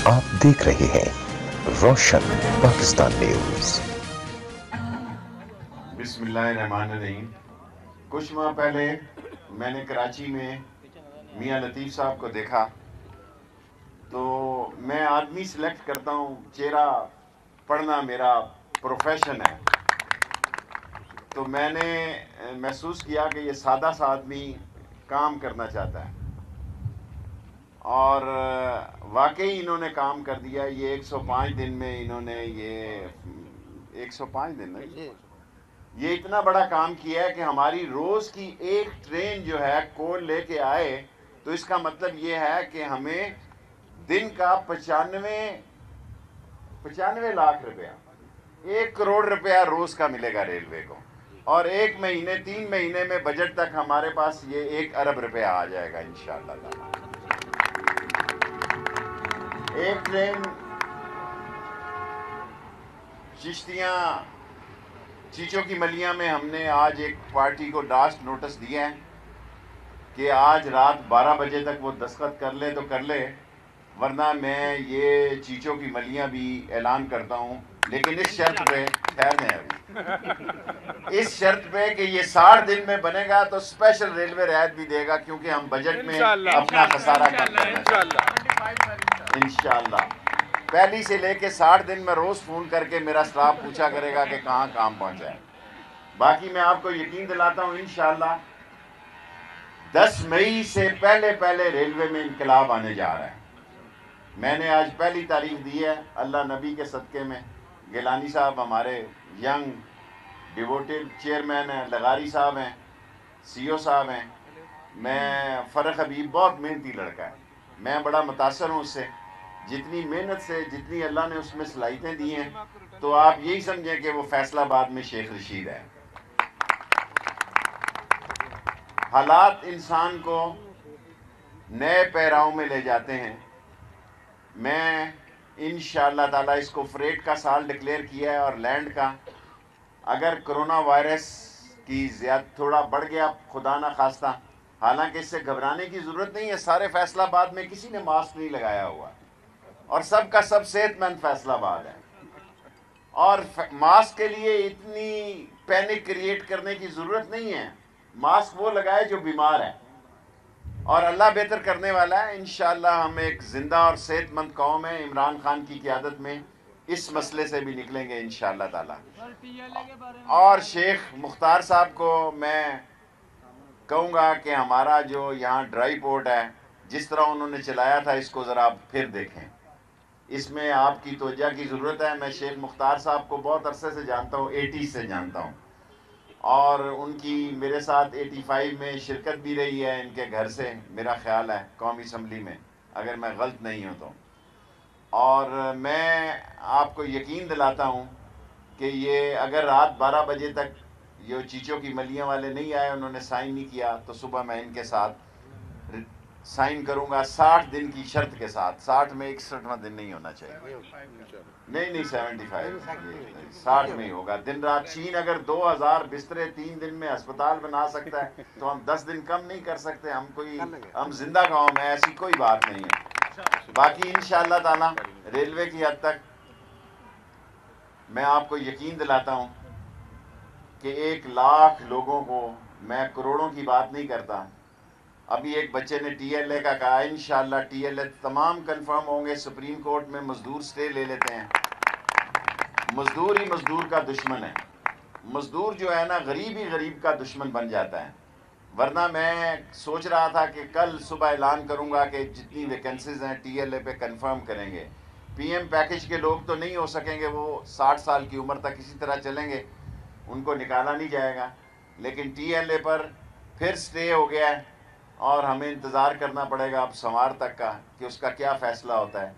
आप देख रहे हैं रोशन पाकिस्तान न्यूज। बिस्मिल्लाहिर्रहमानिर्रहीम। कुछ माह पहले मैंने कराची में मियाँ लतीफ़ साहब को देखा, तो मैं आदमी सिलेक्ट करता हूँ, चेहरा पढ़ना मेरा प्रोफेशन है। तो मैंने महसूस किया कि ये सादा सा आदमी काम करना चाहता है, और वाकई इन्होंने काम कर दिया। ये 105 दिन में इन्होंने ये 105 दिन में ये इतना बड़ा काम किया है कि हमारी रोज़ की एक ट्रेन जो है कोल लेके आए, तो इसका मतलब ये है कि हमें दिन का 95 लाख रुपया, 1 करोड़ रुपया रोज़ का मिलेगा रेलवे को, और 1 महीने 3 महीने में बजट तक हमारे पास ये 1 अरब रुपया आ जाएगा इंशाअल्लाह। एक ट्रेन चिश्तियाँ चीचों की मलियाँ में हमने आज एक पार्टी को लास्ट नोटिस दिया है कि आज रात 12 बजे तक वो दस्तखत कर ले तो कर ले, वरना मैं ये चीचों की मलियाँ भी ऐलान करता हूँ। लेकिन इस शर्त पे, खैर नहीं अभी, इस शर्त पे कि ये 60 दिन में बनेगा तो स्पेशल रेलवे रियायत भी देगा, क्योंकि हम बजट में अपना खसारा कम करना इंशाअल्लाह। पहली से लेके 60 दिन में रोज़ फ़ोन करके मेरा स्टाफ पूछा करेगा कि कहाँ काम पहुँचा है। बाकी मैं आपको यकीन दिलाता हूँ इंशाअल्लाह 10 मई से पहले पहले रेलवे में इनकलाब आने जा रहा है। मैंने आज पहली तारीख दी है, अल्लाह नबी के सदक़े में। गिलानी साहब हमारे यंग डिवोटेड चेयरमैन हैं, लगारी साहब हैं, सीओ साहब हैं, मैं फ़रख हबीब बहुत मेहनती लड़का है, मैं बड़ा मुतासर हूँ उससे, जितनी मेहनत से, जितनी अल्लाह ने उसमें सलाहियतें दी हैं। तो आप यही समझें कि वो फैसलाबाद में शेख रशीद है। हालात इंसान को नए पैराओं में ले जाते हैं। मैं इंशाअल्लाह ताला इसको फ्रेट का साल डिक्लेयर किया है, और लैंड का। अगर कोरोना वायरस की थोड़ा बढ़ गया, खुदा ना खास्ता, हालांकि इससे घबराने की ज़रूरत नहीं है। सारे फैसलाबाद में किसी ने मास्क नहीं लगाया हुआ, और सब का सब सेहतमंद फैसलाबाद है, और मास्क के लिए इतनी पैनिक क्रिएट करने की ज़रूरत नहीं है। मास्क वो लगाए जो बीमार है, और अल्लाह बेहतर करने वाला है इंशाअल्लाह। हम एक ज़िंदा और सेहतमंद कौम है। इमरान खान की क़यादत में इस मसले से भी निकलेंगे इंशाअल्लाह ताला। और शेख मुख्तार साहब को मैं कहूँगा कि हमारा जो यहाँ ड्राई पोर्ट है, जिस तरह उन्होंने चलाया था, इसको ज़रा आप फिर देखें, इसमें आपकी तवज्जो की ज़रूरत है। मैं शेख मुख्तार साहब को बहुत अरसे से जानता हूँ, 80 से जानता हूँ, और उनकी मेरे साथ 85 में शिरकत भी रही है इनके घर से, मेरा ख्याल है कौमी असम्बली में, अगर मैं गलत नहीं हूँ तो। और मैं आपको यकीन दिलाता हूँ कि ये अगर रात 12 बजे तक ये चीचों की मलियाँ वाले नहीं आए, उन्होंने साइन नहीं किया, तो सुबह मैं इनके साथ साइन करूंगा 60 दिन की शर्त के साथ। 60 में 61वां दिन नहीं होना चाहिए, नहीं 75, 60 में ही होगा। दिन रात चीन अगर 2000 बिस्तरे 3 दिन में अस्पताल बना सकता है, तो हम 10 दिन कम नहीं कर सकते? हम जिंदा कौम है, ऐसी कोई बात नहीं है। बाकी इंशाअल्लाह ताला रेलवे की हद तक मैं आपको यकीन दिलाता हूँ कि 1 लाख लोगों को, मैं करोड़ों की बात नहीं करता। अभी एक बच्चे ने TLA का कहा, इंशाअल्लाह TLA तमाम कंफर्म होंगे। सुप्रीम कोर्ट में मजदूर स्टे ले लेते हैं। मजदूर ही मजदूर का दुश्मन है। मजदूर जो है ना, गरीब ही गरीब का दुश्मन बन जाता है। वरना मैं सोच रहा था कि कल सुबह ऐलान करूंगा कि जितनी वैकेंसीज हैं TLA पे कंफर्म करेंगे। PM पैकेज के लोग तो नहीं हो सकेंगे, वो 60 साल की उम्र तक इसी तरह चलेंगे, उनको निकाला नहीं जाएगा। लेकिन TLA पर फिर स्टे हो गया है, और हमें इंतज़ार करना पड़ेगा अब संवार तक का कि उसका क्या फ़ैसला होता है।